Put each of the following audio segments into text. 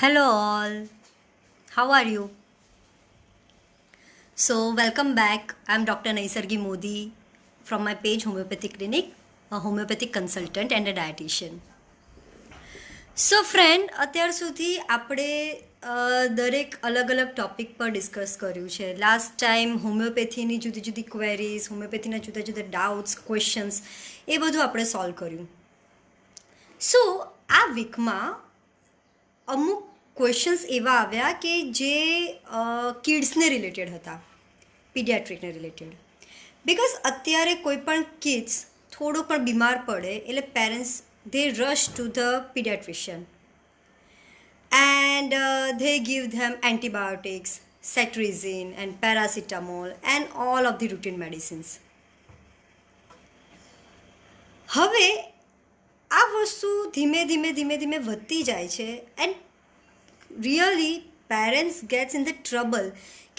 Hello, all. How are you? So, welcome back. I'm Dr. Naisargi Modi from my page Homeopathy Clinic, a homeopathic consultant and a dietitian. So friend, અત્યાર સુધી આપણે દરેક અલગ અલગ topic પર discuss કર્યું છે. લાસ્ટ ટાઈમ હોમિયોપેથીની જુદી જુદી ક્વેરીઝ, હોમિયોપેથીના જુદા જુદા ડાઉટ્સ, ક્વેશ્ચન્સ એ બધું આપણે સોલ્વ કર્યું. સો આ વીકમાં અમુક ક્વેશ્ચન્સ એવા આવ્યા કે જે કિડ્સને રિલેટેડ હતા, પીડિયાટ્રિકને રિલેટેડ. બિકોઝ અત્યારે કોઈ પણ કિડ્સ થોડું પણ બીમાર પડે એટલે parents they rush to the pediatrician and they give them antibiotics, cetirizine and paracetamol and all of the routine medicines. હવે આ વસ્તુ ધીમે ધીમે વધતી જાય છે and really parents gets in the trouble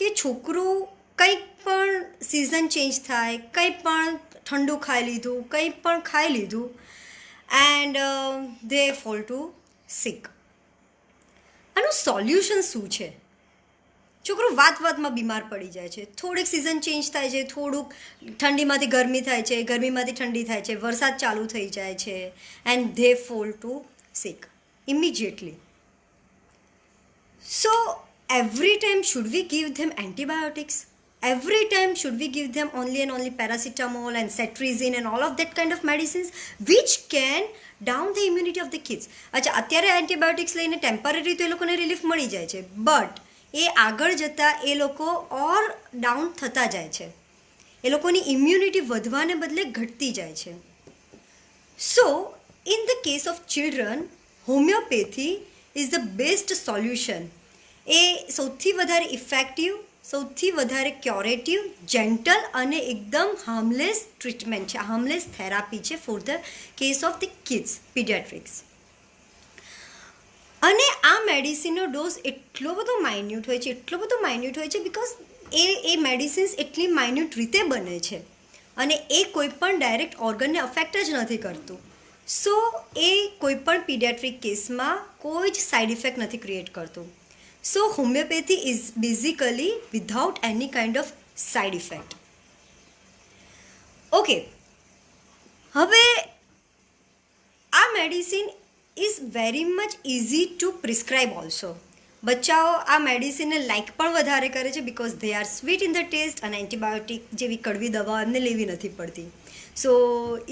કે છોકરું કંઈક પણ સિઝન ચેન્જ થાય, કંઈ પણ ઠંડુ ખાઈ લીધું, કંઈ પણ ખાઈ લીધું and they fall to sick. આનું સોલ્યુશન શું છે? છોકરું વાતમાં બીમાર પડી જાય છે, થોડીક સિઝન ચેન્જ થાય છે, થોડુંક ઠંડીમાંથી ગરમી થાય છે, ગરમીમાંથી ઠંડી થાય છે, વરસાદ ચાલુ થઈ જાય છે and they fall to sick immediately. So every time should we give them antibiotics? Every time should we give them only and only paracetamol and cetirizine and all of that kind of medicines which can down the immunity of the kids? અચ્છા, અત્યારે antibiotics લઈને temporary તો એ લોકોને relief મળી જાય છે, but એ આગળ જતાં એ લોકો ઓર ડાઉન થતા જાય છે, એ લોકોની ઇમ્યુનિટી વધવાને બદલે ઘટતી જાય છે. So in the case of children homoeopathy is the best solution. એ સૌથી વધારે ઇફેક્ટિવ, સૌથી વધારે ક્યોરેટિવ, જેન્ટલ અને એકદમ હાર્મલેસ ટ્રીટમેન્ટ છે, હાર્મલેસ થેરાપી છે for the case of the kids paediatrics. અને આ મેડિસિનનો ડોઝ એટલો બધો માઇન્યુટ હોય છે બિકોઝ એ મેડિસિન્સ એટલી માઇન્યુટ રીતે બને છે અને એ કોઈ પણ ડાયરેક્ટ ઓર્ગનને અફેક્ટ જ નથી કરતું. સો એ કોઈ પણ પીડિયાટ્રિક કેસમાં કોઈ જ સાઇડ ઇફેક્ટ નથી ક્રિએટ કરતું. So homeopathy is basically without any kind of side effect. Okay, હવે આ medicine is very much easy to prescribe also. બચ્ચાઓ આ મેડિસિનને લાઇક પણ વધારે કરે છે because they are sweet in the taste અને એન્ટીબાયોટિક જેવી કડવી દવા એમને લેવી નથી પડતી. So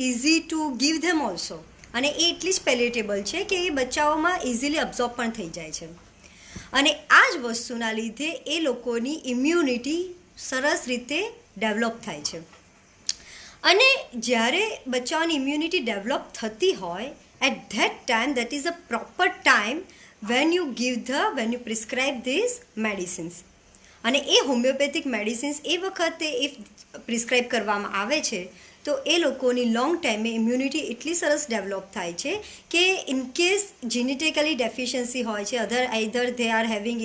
easy to give them also, અને એ એટલી જ પેલેટેબલ છે કે એ બચ્ચાઓમાં ઇઝીલી અબ્ઝોર્બ પણ થઈ જાય છે. અને આ જ વસ્તુના લીધે એ લોકોની ઇમ્યુનિટી સરસ રીતે ડેવલપ થાય છે. અને જ્યારે બચ્ચાઓની ઇમ્યુનિટી ડેવલપ થતી હોય at that time that is a proper time when you prescribe this medicines. અને એ હોમિયોપેથિક મેડિસિન્સ એ વખતે ઇફ પ્રિસ્ક્રાઇબ કરવામાં આવે છે તો એ લોકોની લોંગ ટાઈમે ઇમ્યુનિટી એટલી સરસ ડેવલપ થાય છે કે ઇન કેસ જીનેટિકલી ડેફિશિયન્સી હોય છે, either they are having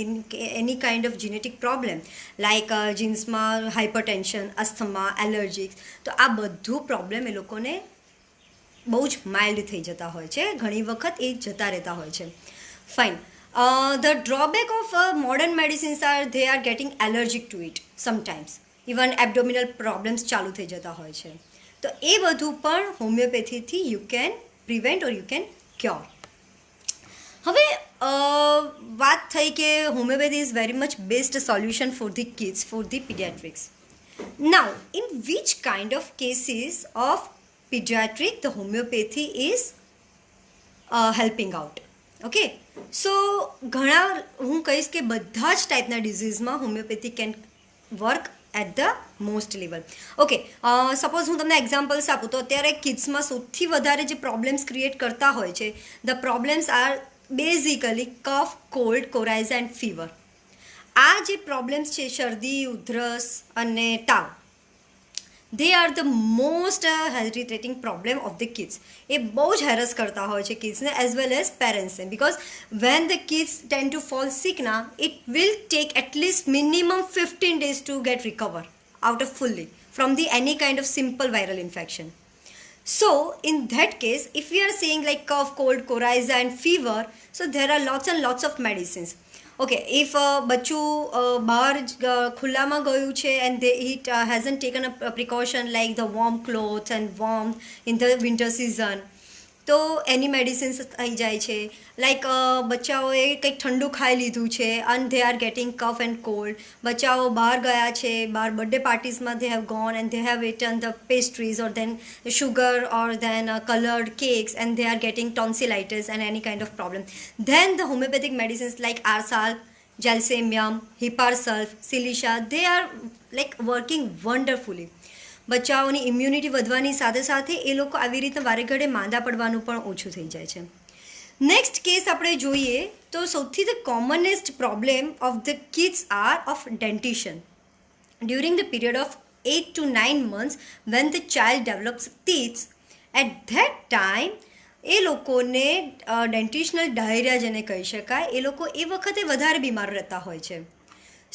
any kind of genetic problem like જીન્સમાં હાઇપરટેન્શન, અસ્થમા, એલર્જીક્સ, તો આ બધું પ્રોબ્લેમ એ લોકોને બહુ જ માઇલ્ડ થઈ જતા હોય છે, ઘણી વખત એ જતા રહેતા હોય છે. Fine. The drawback of modern medicines are they are getting allergic to it sometimes, even abdominal problems ચાલુ થઈ જતા હોય છે. તો એ બધું પણ હોમિયોપેથીથી you can prevent or you can cure. હવે વાત થઈ કે homeopathy is very much best solution for the kids, for the paediatrics. Now in which kind of cases of paediatric the homeopathy is helping out. Okay, so ઘણા હું કહીશ કે બધા જ ટાઈપના ડિઝીઝમાં homeopathy can work at the most level. Okay, suppose હું તમને એક્ઝામ્પલ્સ આપું તો અત્યારે કિડ્સમાં સૌથી વધારે જે પ્રોબ્લેમ્સ ક્રિએટ કરતા હોય છે, the problems are basically cough, cold, coryza and fever. આ જે પ્રોબ્લેમ્સ છે, શરદી, ઉધરસ અને તાવ, they are the most health irritating problem of the kids. એ બહુ જ હેરસ કરતા હોય છે કિડ્સને એઝ વેલ એઝ પેરેન્ટ્સને, because when the kids tend to fall sick ના, it will take at least minimum 15 days to get recover out of fully from the any kind of simple viral infection. So in that case, if we are saying like cough, cold, coryza and fever, so there are lots and lots of medicines. Okay, if બચ્ચું બહાર ખુલ્લામાં ગયું છે and he hasn't taken a precaution like the warm clothes and warm in the winter season, તો એની medicines થઈ જાય છે. Like બચ્ચાઓએ કંઈક ઠંડુ ખાઈ લીધું છે and they are getting cough and cold. બચ્ચાઓ બહાર ગયા છે, બહાર birthday પાર્ટીઝમાં they have gone and they have eaten the pastries or then sugar or then colored cakes and they are getting tonsillitis and any kind of problem. Then the homeopathic medicines like Arsal, Gelsemium, Hiparsulf, Silica, they are like working wonderfully. બચ્ચાઓની immunity વધવાની સાથે સાથે એ લોકો આવી રીતે વારે ઘડે માંદા પડવાનું પણ ઓછું થઈ જાય છે. નેક્સ્ટ કેસ આપણે જોઈએ તો સૌથી the commonest problem of the kids are of dentition during the period of 8 to 9 months when the child develops teeth. At that time એ લોકોને ડેન્ટિશનલ ડાયરિયા જેને કહી શકાય, એ લોકો એ વખતે વધારે બીમાર રહેતા હોય છે.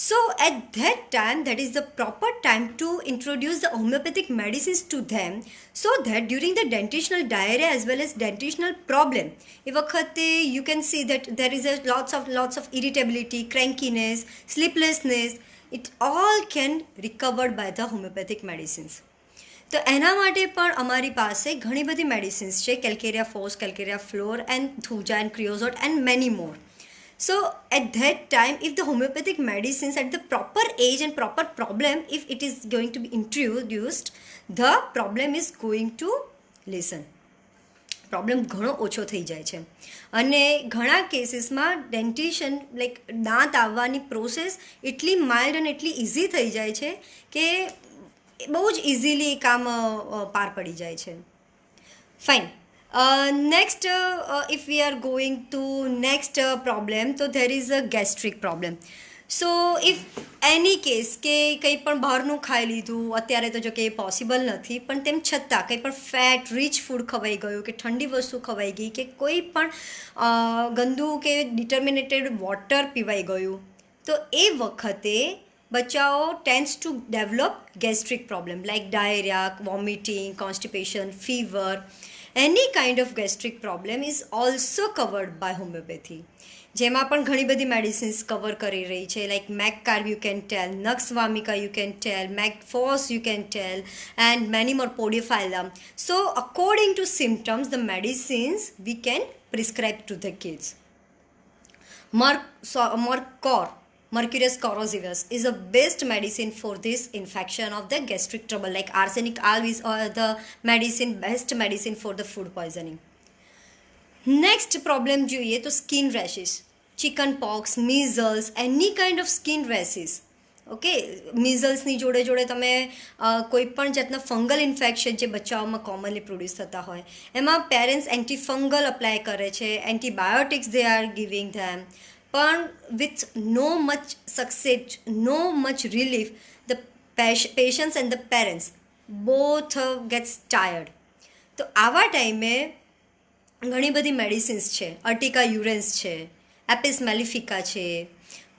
So at that time, that is the proper time to introduce the homeopathic medicines to them, so that during the dentitional diarrhea as well as dentitional problem, એ વખતે you can see that there is a lots of irritability, crankiness, sleeplessness, it all can recovered by the homeopathic medicines. તો એના માટે પણ અમારી પાસે ઘણી બધી medicines છે, calcarea phos, calcarea fluor and thuja and creosote and many more. So at that time, if the homeopathic medicines at the proper age and proper problem, if it is going to be introduced, the problem is going to lessen. Problem ઘણો ઓછો થઈ જાય છે. અને ઘણા કેસીસમાં ડેન્ટિશન like દાંત આવવાની process એટલી માઇલ્ડ અને એટલી ઇઝી થઈ જાય છે કે બહુ જ ઇઝીલી એ કામ પાર પડી જાય છે. Fine. Next, if we are going to next problem, so there is a gastric problem. So if any case કે કંઈ પણ બહારનું ખાઈ લીધું, અત્યારે તો જો કે એ પોસિબલ નથી, પણ તેમ છતાં કંઈ પણ ફેટ રિચ ફૂડ ખવાઈ ગયું કે ઠંડી વસ્તુ ખવાઈ ગઈ કે કોઈ પણ ગંદુ કે ડિટર્મિનેટેડ વોટર પીવાઈ ગયું, તો એ વખતે બચ્ચાઓ tends to develop gastric problem like diarrhoea, vomiting, constipation, fever. Any kind of gastric problem is also covered by homeopathy. જેમાં પણ ઘણી બધી મેડિસિન્સ કવર કરી રહી છે, like mag carb you can tell, nux vomica you can tell, mag phos you can tell and many more, podophyllum. So according to symptoms the medicines we can prescribe to the kids. Mercor, Mercurius corrosivus, is a best medicine for this infection of the gastric trouble. Like arsenic alb is the medicine, best medicine for the food poisoning. Next problem જોઈએ તો skin rashes, chicken pox, measles, any kind of skin rashes. ઓકે, મિઝલ્સની જોડે જોડે તમે કોઈ પણ જાતના ફંગલ ઇન્ફેક્શન જે બચ્ચાઓમાં કોમનલી પ્રોડ્યુસ થતા હોય, એમાં પેરેન્ટ્સ એન્ટીફંગલ અપ્લાય કરે છે, એન્ટીબાયોટિક્સ દે આર ગિવિંગ ધેમ, પણ with no much success, no much relief, the patients and the parents both gets tired. તો આવા ટાઈમે ઘણી બધી મેડિસિન્સ છે, અર્ટિકા યુરેન્સ છે, એપિસ મેલિફિકા છે,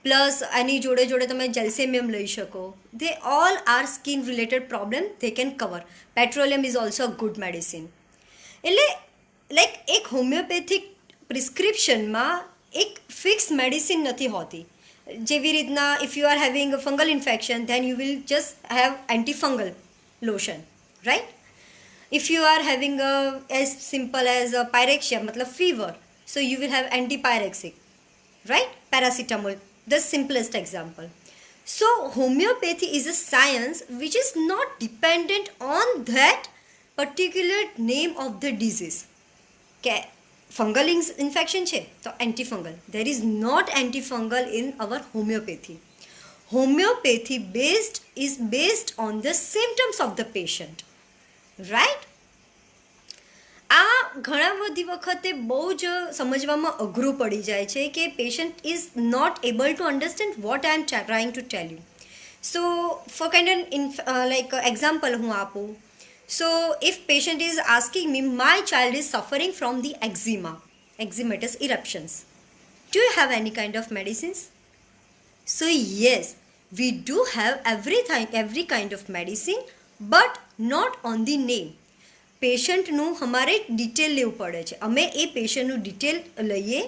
પ્લસ એની જોડે જોડે તમે જેલ્સેમિયમ લઈ શકો. they all are skin related problem, they can cover. Petroleum is also a good medicine. એટલે લાઈક એક હોમિયોપેથિક પ્રિસ્ક્રિપ્શનમાં એક ફિક્સ મેડિસિન નથી હોતી. જેવી રીતના if you are having fungal infection then you will just have antifungal lotion, right? If you are having as simple as pyrexia, मतलब fever, so you will have antipyrexic, right? Paracetamol, the simplest example. So homeopathy is a science which is not dependent on that particular name of the disease. Okay. Fungal infection છે તો antifungal. There is not antifungal in our homeopathy. Homeopathy is based on the symptoms of the patient, right? આ ઘણા બધી વખતે બહુ જ સમજવામાં અઘરું પડી જાય છે કે patient is not able to understand what I am trying to tell you. So for kind like example હું આપું. So if patient is asking me, my child is suffering from the eczema, eczematous eruptions, do you have any kind of medicines? So yes, we do have every kind of medicine, but not on the name. પેશન્ટનું અમારે detail લેવું પડે છે. અમે એ પેશન્ટનું detail લઈએ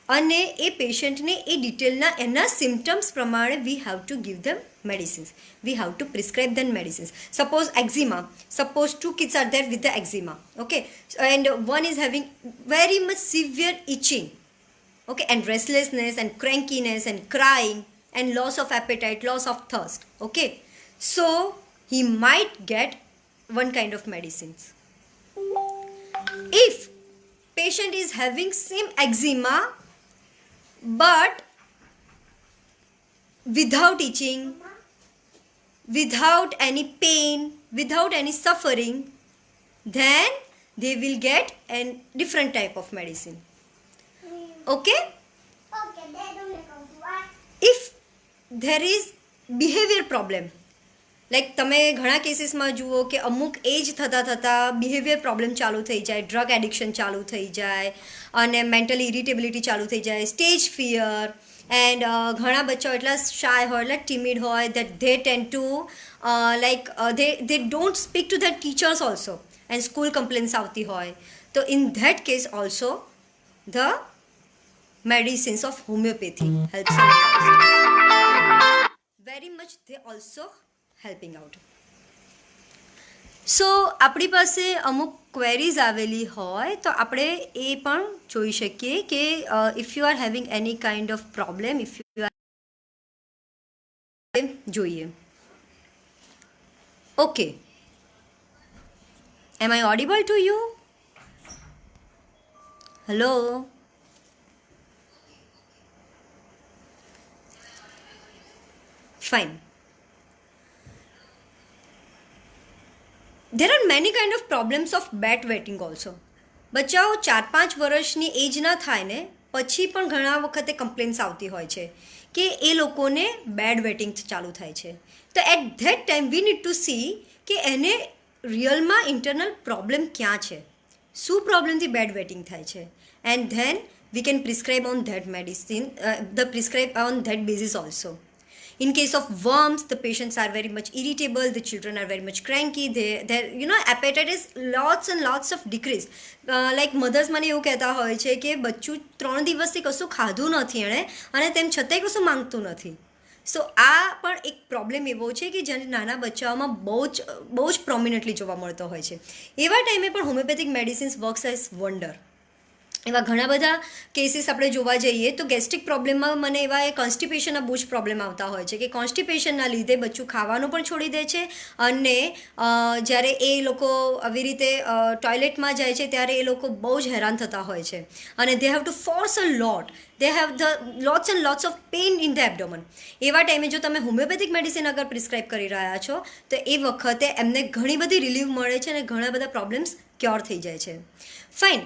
અને એ પેશન્ટને એ ડિટેલના એના symptoms પ્રમાણે વી have two give them medicines. We have to prescribe them medicines. Suppose eczema. Suppose 2 kids are there with the eczema. Okay. And one is having very much severe itching. Okay. And restlessness and crankiness and crying and loss of appetite, loss of thirst. Okay. So he might get one kind of medicines. If patient is having same eczema but without itching, without any pain, without any suffering, then they will get a different type of medicine. Okay? If there is behavior problem, like તમે ઘણા કેસીસમાં જુઓ કે અમુક એજ થતાં થતાં behaviour problem ચાલુ થઈ જાય, ડ્રગ એડિક્શન ચાલુ થઈ જાય અને મેન્ટલી ઇરિટેબિલિટી ચાલુ થઈ જાય, સ્ટેજ ફિયર, એન્ડ ઘણા બચ્ચાઓ એટલા શાય હોય, એટલા ટીમિડ હોય that they tend to they don't speak to their teachers also, and school complaints આવતી હોય. તો in that case also the medicines of homeopathy helps a lot. Very much they also helping out. સો આપણી પાસે અમુક queries આવેલી હોય તો આપણે એ પણ જોઈ શકીએ કે if you are having any kind of problem, if you are જોઈએ. Okay, am I audible to you? Hello? Fine. There are many kind of problems of bed wetting also. બચ્ચાઓ 4-5 વર્ષની એજ ના થાય ને પછી પણ ઘણા વખતે કમ્પ્લેન્ટ્સ આવતી હોય છે કે એ લોકોને બેડ વેટિંગ ચાલુ થાય છે. તો at that time we need to see કે એને રિયલમાં ઇન્ટરનલ પ્રોબ્લેમ ક્યાં છે, શું પ્રોબ્લેમથી બેડ વેટિંગ થાય છે, and then V can prescribe on that medicine, prescribe on that basis also. In case of worms, the patients are very much irritable, the children are very much cranky, their appetite is lots and lots of decrease. Like mothers મને એવું કહેતા હોય છે કે બચ્ચું 3 દિવસથી કશું ખાધું નથી એણે અને તેમ છતાંય કશું માંગતું નથી. સો આ પણ એક પ્રોબ્લેમ એવો છે કે જ્યારે નાના બચ્ચાઓમાં બહુ જ પ્રોમિનન્ટલી જોવા મળતો હોય છે. એવા ટાઈમે પણ homeopathic medicines works as wonder. એવા ઘણા બધા કેસીસ આપણે જોવા જઈએ તો ગેસ્ટ્રિક પ્રોબ્લેમમાં મને એવા કોન્સ્ટિપેશનના બહુ જ પ્રોબ્લેમ આવતા હોય છે કે કોન્સ્ટિપેશનના લીધે બચ્ચું ખાવાનું પણ છોડી દે છે અને જ્યારે એ લોકો આવી રીતે ટોયલેટમાં જાય છે ત્યારે એ લોકો બહુ જ હેરાન થતા હોય છે અને they have to force a lot, they have the lots and lots of pain in the abdomen. એવા ટાઈમે જો તમે હોમિયોપેથિક મેડિસિન અગર પ્રિસ્ક્રાઇબ કરી રહ્યા છો તો એ વખતે એમને ઘણી બધી રિલીફ મળે છે અને ઘણા બધા પ્રોબ્લેમ્સ ક્યોર થઈ જાય છે. ફાઇન.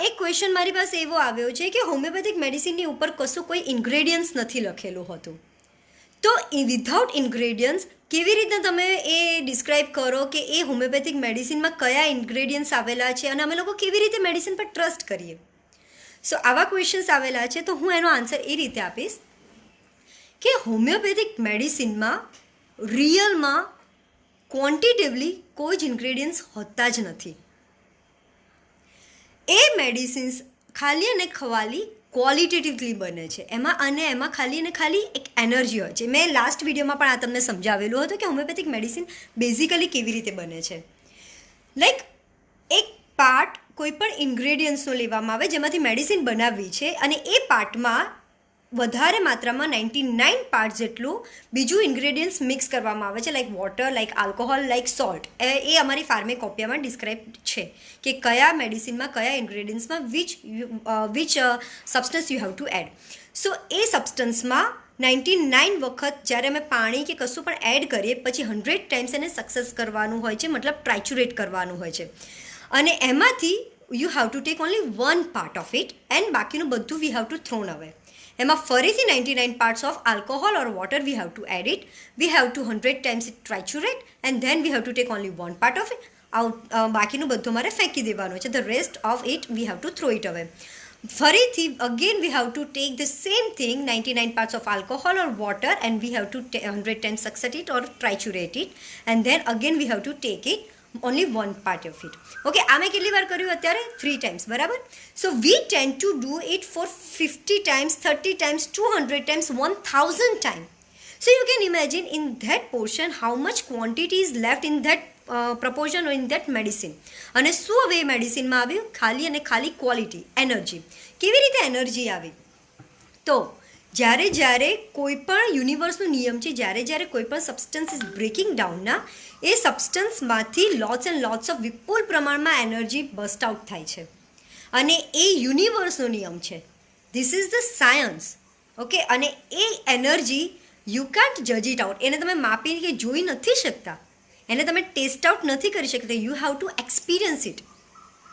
એક ક્વેશ્ચન મારી પાસે એવો આવ્યો છે કે હોમિયોપેથિક મેડિસિનની ઉપર કશું કોઈ ઇન્ગ્રેડિયન્ટ્સ નથી લખેલું હતું, તો વિધાઉટ ઇન્ગ્રેડિયન્ટ્સ કેવી રીતે તમે એ ડિસ્ક્રાઇબ કરો કે એ હોમિયોપેથિક મેડિસિનમાં કયા ઇન્ગ્રેડિયન્ટ્સ આવેલા છે અને અમે લોકો કેવી રીતે મેડિસિન પર ટ્રસ્ટ કરીએ? સો આવા ક્વેશ્ચન્સ આવેલા છે તો હું એનો આન્સર એ રીતે આપીશ કે હોમિયોપેથિક મેડિસિનમાં રિયલમાં ક્વોન્ટિટેવલી કોઈ જ ઇન્ગ્રેડિયન્ટ્સ હોતા જ નથી. એ મેડિસિન્સ ખાલી અને ખાલી ક્વોલિટેટિવલી બને છે એમાં ખાલી અને ખાલી એક એનર્જી હોય છે. મેં લાસ્ટ વિડીયોમાં પણ આ તમને સમજાવેલું હતું કે હોમિયોપેથિક મેડિસિન બેઝિકલી કેવી રીતે બને છે. લાઈક એક પાર્ટ કોઈ પણ ઇન્ગ્રેડિયન્ટ્સનો લેવામાં આવે જેમાંથી મેડિસિન બનાવવી છે અને એ પાર્ટમાં વધારે માત્રામાં 99 પાર્ટ જેટલું બીજું ઇન્ગ્રેડિયન્ટ્સ મિક્સ કરવામાં આવે છે, like water, like alcohol, like salt. એ અમારી ફાર્મેકોપિયામાં ડિસ્ક્રાઇબ છે કે કયા મેડિસિનમાં કયા ઇન્ગ્રેડિયન્ટ્સમાં which substance you have to add. So એ સબસ્ટન્સમાં 99 વખત જ્યારે અમે પાણી કે કશું પણ એડ કરીએ પછી 100 ટાઈમ્સ એને સક્સેસ કરવાનું હોય છે, મતલબ ટ્રાઇચ્યુરેટ કરવાનું હોય છે અને એમાંથી you have to take only 1 part of it and બાકીનું બધું વી હેવ ટુ થ્રોન અવે. એમાં ફરીથી 99 parts of alcohol or water we have to add it, we have to 100 times it triturate and then we have to take only 1 part of it out. બાકીનું બધું મારે ફેંકી દેવાનું છે. The rest of it we have to throw it away. ફરીથી again we have to take the same thing, 99 parts of alcohol or water and we have to 100 times સક્સેટ it or triturate it and then again we have to take it only one part of it. Okay, આ મેં કેટલી વાર કર્યું અત્યારે? 3 times, બરાબર. So we tend to do it for 50 times, 30 times, 200 times, 1000 times. So you can imagine in that portion how much quantity is left in that proportion or in that medicine. અને શું હવે એ મેડિસિનમાં આવ્યું? ખાલી અને ખાલી quality, energy. કેવી રીતે energy આવી? તો જ્યારે જ્યારે કોઈ પણ યુનિવર્સનો નિયમ છે, જ્યારે જ્યારે કોઈ પણ સબસ્ટન્સ ઇઝ બ્રેકિંગ ડાઉનના, એ સબસ્ટન્સમાંથી લોટ્સ એન્ડ લોટ્સ ઓફ વિપુલ પ્રમાણમાં એનર્જી બસ્ટ આઉટ થાય છે. અને એ યુનિવર્સનો નિયમ છે. This is the science. Okay, અને એ એનર્જી યુ કાન્ટ જજ ઇટ આઉટ. એને તમે માપીને કે જોઈ નથી શકતા, એને તમે ટેસ્ટ આઉટ નથી કરી શકતા. You have to experience it.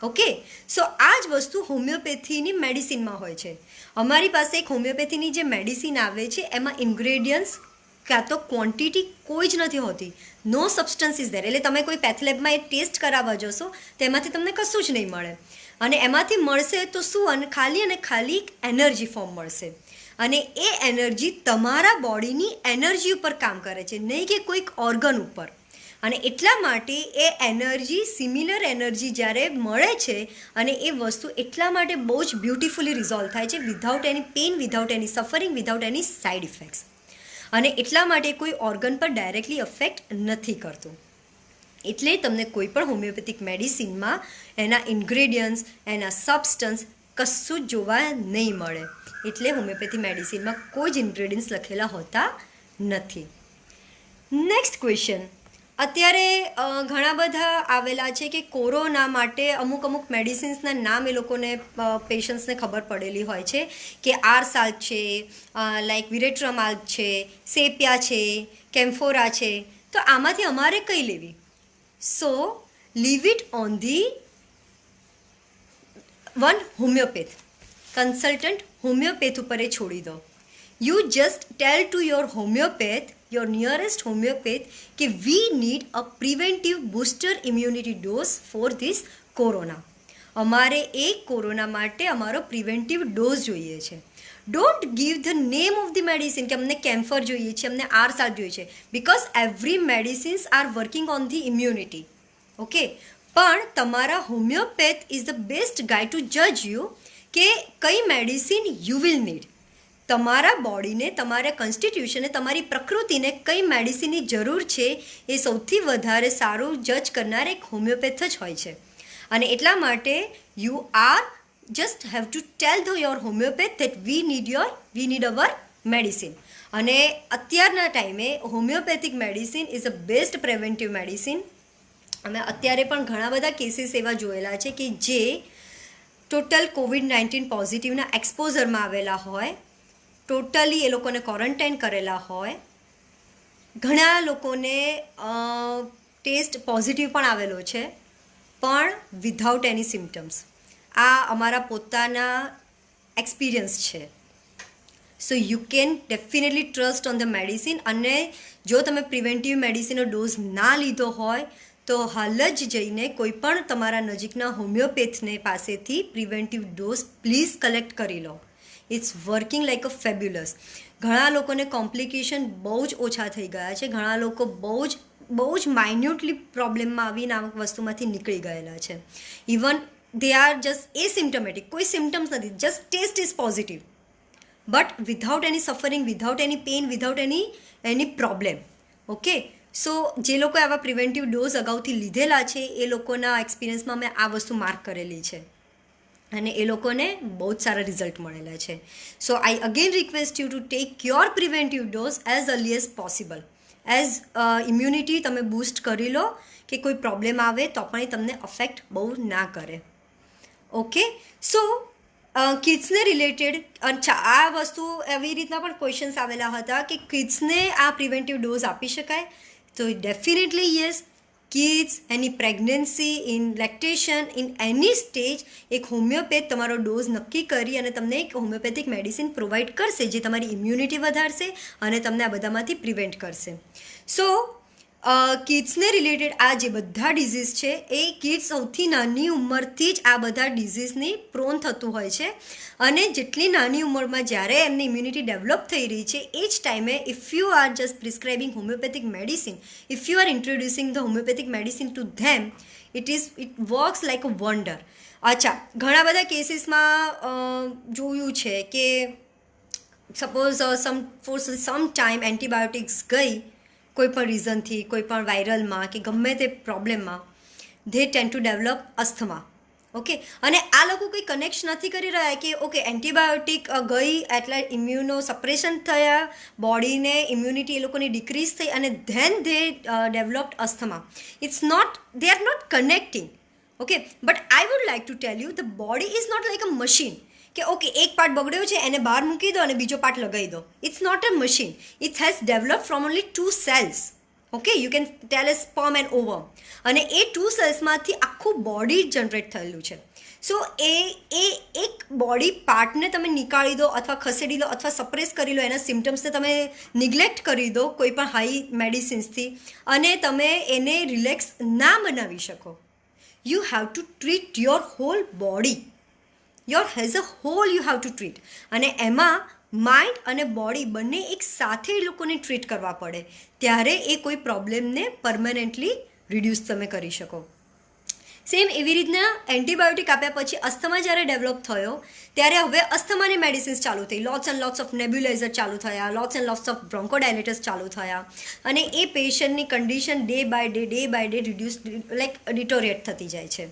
Okay, so આ જ વસ્તુ હોમિયોપેથીની મેડિસિનમાં હોય છે. અમારી પાસે એક હોમિયોપેથીની જે મેડિસિન આવે છે એમાં ઇન્ગ્રેડિયન્ટ્સ કાં તો ક્વોન્ટિટી કોઈ જ નથી હોતી. નો સબસ્ટન્સ ઇઝ ધેર. એટલે તમે કોઈ પેથલેબમાં એ ટેસ્ટ કરાવવા જશો તો એમાંથી તમને કશું જ નહીં મળે. અને એમાંથી મળશે તો શું? અને ખાલી એનર્જી ફોર્મ મળશે. અને એ એનર્જી તમારા બોડીની એનર્જી ઉપર કામ કરે છે, નહીં કે કોઈક ઓર્ગન ઉપર. અને એટલા માટે એ એનર્જી, સિમિલર એનર્જી જ્યારે મળે છે, અને એ વસ્તુ એટલા માટે બહુ જ બ્યુટિફુલી રિઝોલ્વ થાય છે, without any pain, without any suffering, without એની સાઇડ ઇફેક્ટ્સ. અને એટલા માટે કોઈ ઓર્ગન પર ડાયરેક્ટલી અફેક્ટ નથી કરતું. એટલે તમને કોઈ પણ હોમિયોપેથિક મેડિસિનમાં એના ઇન્ગ્રેડિયન્ટ્સ, એના સબસ્ટન્સ કશું જ જોવા નહીં મળે. એટલે હોમિયોપેથી મેડિસિનમાં કોઈ જ ઇન્ગ્રેડિયન્ટ્સ લખેલા હોતા નથી. Next question. અત્યારે ઘણા બધા આવેલા છે કે કોરોના માટે અમુક મેડિસિન્સના નામ એ લોકોને પેશન્ટ્સને ખબર પડેલી હોય છે કે આરસાલ્ટ છે, લાઈક વિરેટ્રમાલ્ટ છે, સેપિયા છે, કેમ્ફોરા છે. તો આમાંથી અમારે કઈ લેવી? So leave it on the one homeopath, consultant homeopath ઉપર એ છોડી દો. You just tell to your homeopath, your nearest homeopath, કે we need a preventive booster immunity dose for this corona. અમારે એક કોરોના માટે અમારો પ્રિવેન્ટિવ ડોઝ જોઈએ છે. Don't give the name of the medicine કે અમને કેમ્ફર જોઈએ છે, અમને આરસાલ્ટ જોઈએ છે, because every medicines are working on the immunity. Okay, પણ તમારા homeopath is the best guide to જજ યુ કે કઈ મેડિસિન યુ વિલ નીડ. તમારા બોડીને, તમારા કોન્સ્ટિટ્યુશનને, તમારી પ્રકૃતિને કઈ મેડિસિનની જરૂર છે એ સૌથી વધારે સારું જજ કરનાર એક હોમિયોપેથ જ હોય છે. અને એટલા માટે you are just have to tell the your homeopath that we need our medicine. અને અત્યારના ટાઈમે homeopathic medicine is a best preventive medicine. અમે અત્યારે પણ ઘણા બધા કેસીસ એવા જોયેલા છે કે જે ટોટલ COVID-19 પોઝિટિવના એક્સપોઝરમાં આવેલા હોય, ટોટલી એ લોકોને ક્વોરન્ટાઇન કરેલા હોય, ઘણા લોકોને ટેસ્ટ પોઝિટિવ પણ આવેલો છે, પણ વિધાઉટ એની સિમ્ટમ્સ. આ અમારા પોતાના એક્સપિરિયન્સ છે. So you can definitely trust on the medicine. અને જો તમે પ્રિવેન્ટિવ મેડિસિનનો ડોઝ ના લીધો હોય તો હાલ જ જઈને કોઈ પણ તમારા નજીકના હોમિયોપેથને પાસેથી પ્રિવેન્ટિવ ડોઝ પ્લીઝ કલેક્ટ કરી લો. It's working like a fabulous. ઘણા લોકોને કોમ્પ્લિકેશન બહુ જ ઓછા થઈ ગયા છે. ઘણા લોકો બહુ જ માઇન્યુટલી પ્રોબ્લેમમાં આવીને આ વસ્તુમાંથી નીકળી ગયેલા છે. Even they are just asymptomatic, કોઈ સિમ્ટમ્સ નથી, just test is positive, but without any suffering, without any pain, without any problem. Okay, so જે લોકોએ આવા પ્રિવેન્ટિવ ડોઝ અગાઉથી લીધેલા છે એ લોકોના એક્સપિરિયન્સમાં મેં આ વસ્તુ માર્ક કરેલી છે અને એ લોકોને બહુ જ સારા રિઝલ્ટ મળેલા છે. So I again request you to take your preventive dose as early as possible. As immunity તમે બૂસ્ટ કરી લો કે કોઈ પ્રોબ્લેમ આવે તો પણ એ તમને અફેક્ટ બહુ ના કરે. ઓકે, સો કિડ્સને રિલેટેડ આ વસ્તુ એવી રીતના પણ ક્વેશ્ચન્સ આવેલા હતા કે કિડ્સને આ પ્રિવેન્ટિવ ડોઝ આપી શકાય? તો definitely yes. Kids, any pregnancy, in lactation, in any stage એક હોમિયોપેથ તમારો ડોઝ નક્કી કરી અને તમને એક હોમિયોપેથિક મેડિસિન પ્રોવાઈડ કરશે જે તમારી ઇમ્યુનિટી વધારશે અને તમને આ બધામાંથી પ્રિવેન્ટ કરશે. સો કિડ્સને રિલેટેડ આ જે બધા ડિઝીઝ છે એ કિડ્સ સૌથી નાની ઉંમરથી જ આ બધા ડિઝીઝની પ્રોન થતું હોય છે, અને જેટલી નાની ઉંમરમાં જ્યારે એમની ઇમ્યુનિટી ડેવલપ થઈ રહી છે એ જ ટાઈમે if you are just prescribing homeopathic medicine, if you are introducing the homeopathic medicine to them, it works like a wonder. અચ્છા, ઘણા બધા કેસીસમાં જોયું છે કે suppose for some time antibiotics ગઈ કોઈ પણ રીઝનથી, કોઈ પણ વાયરલમાં કે ગમે તે પ્રોબ્લેમમાં, they ten to develop asthma. Okay, અને આ લોકો કંઈ કનેક્ટ નથી કરી રહ્યા કે ઓકે એન્ટીબાયોટિક ગઈ એટલે ઇમ્યુનો સપ્રેશન થયા, બોડીને ઇમ્યુનિટી એ લોકોની ડિક્રીઝ થઈ અને then they developed asthma. It's not, they are not connecting. Okay, but I would like to tell you the body is not like a machine કે okay એક part બગડ્યો છે એને બહાર મૂકી દો અને બીજો પાર્ટ લગાવી દો. It's not a machine. It has develop from only 2 cells. Okay, you can tell a sperm and ovum, અને એ 2 cellsમાંથી આખું બોડી જનરેટ થયેલું છે. સો એ એક બોડી પાર્ટને તમે નીકાળી દો અથવા ખસેડી લો અથવા સપ્રેસ કરી લો, એના સિમ્ટમ્સને તમે નિગ્લેક્ટ કરી દો કોઈ પણ હાઈ મેડિસિન્સથી, અને તમે એને રિલેક્સ ના બનાવી શકો. You have to treat your whole body. Your has a whole you have to treat, અને એમાં માઇન્ડ અને બોડી બંને એક સાથે એ લોકોને ટ્રીટ કરવા પડે, ત્યારે એ કોઈ પ્રોબ્લેમને પરમનન્ટલી રિડ્યુસ તમે કરી શકો. સેમ એવી રીતના એન્ટીબાયોટિક આપ્યા પછી અસ્થમા જ્યારે ડેવલપ થયો ત્યારે હવે અસ્થમાની મેડિસિન્સ ચાલુ થઈ, lots and lots of nebulizer ચાલુ થયા, lots and lots of bronchodilators ચાલુ થયા, અને એ પેશન્ટની condition day by day reduce like deteriorate થતી જાય છે.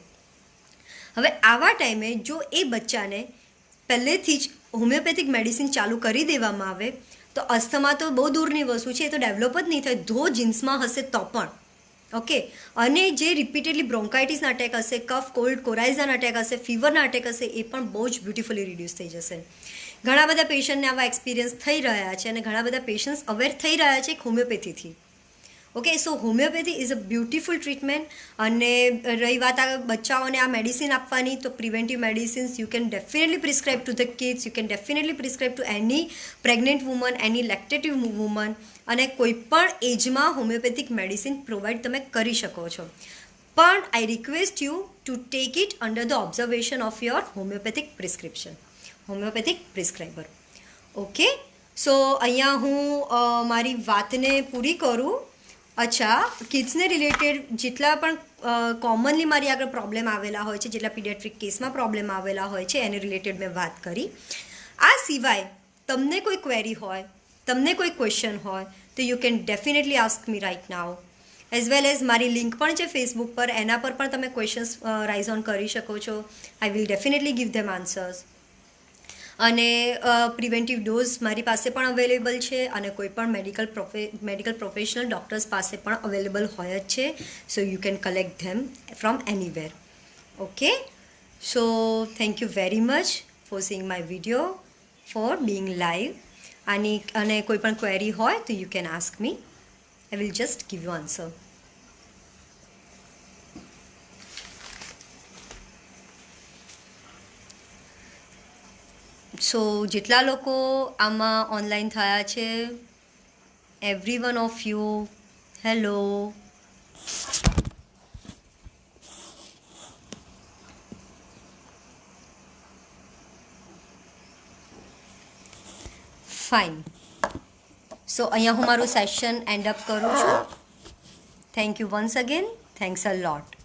હવે આવા ટાઈમે જો એ બચ્ચાને પહેલેથી જ હોમિયોપેથિક મેડિસિન ચાલુ કરી દેવામાં આવે તો અસ્થમા તો બહુ દૂરની વસ્તુ છે, એ તો ડેવલપ જ નહીં થાય, ધો જીન્સમાં હશે તો પણ. ઓકે, અને જે રિપીટેડલી બ્રોન્કાઇટિસના અટેક હશે, કફ કોલ્ડ કોરાઇઝના અટેક હશે, ફીવરના અટેક હશે, એ પણ બહુ જ બ્યુટિફુલી રિડ્યુસ થઈ જશે. ઘણા બધા પેશન્ટને આવા એક્સપિરિયન્સ થઈ રહ્યા છે અને ઘણા બધા પેશન્ટ્સ અવેર થઈ રહ્યા છે હોમિયોપેથીથી. Okay, so homeopathy is a beautiful treatment. અને રહી વાત આ બચ્ચાઓને આ મેડિસિન આપવાની, તો preventive medicines you can definitely prescribe to the kids, you can definitely prescribe to any pregnant woman, any lactative woman, અને કોઈ પણ એજમાં હોમિયોપેથિક મેડિસિન પ્રોવાઈડ તમે કરી શકો છો. પણ I request you to take it under the observation of your homeopathic prescription, homeopathic prescriber. Okay, so અહીંયા હું મારી વાતને પૂરી કરું. અચ્છા, કિડ્સને રિલેટેડ જેટલા પણ કોમનલી મારી આગળ પ્રોબ્લેમ આવેલા હોય છે, જેટલા પીડિયાટ્રિક કેસમાં પ્રોબ્લેમ આવેલા હોય છે એને રિલેટેડ મેં વાત કરી. આ સિવાય તમને કોઈ ક્વેરી હોય, તમને કોઈ ક્વેશ્ચન હોય તો you can definitely ask me right now. As well as મારી લિંક પણ છે ફેસબુક પર, એના પર પણ તમે ક્વેશ્ચન્સ રાઇઝ ઓન કરી શકો છો. I will definitely give them answers. અને પ્રિવેન્ટિવ ડોઝ મારી પાસે પણ અવેલેબલ છે, અને કોઈ પણ મેડિકલ પ્રોફેશનલ ડૉક્ટર્સ પાસે પણ અવેલેબલ હોય જ છે. So you can collect them from anywhere. Okay, so thank you very much for seeing my video, for being live. અને કોઈ પણ ક્વેરી હોય તો you can ask me, I will just give you answer. So જેટલા લોકો આમાં online થયા છે, every one of you, hello. Fine. So અહીંયા હું મારું સેશન એન્ડ અપ કરું છું. Thank you once again, thanks a lot.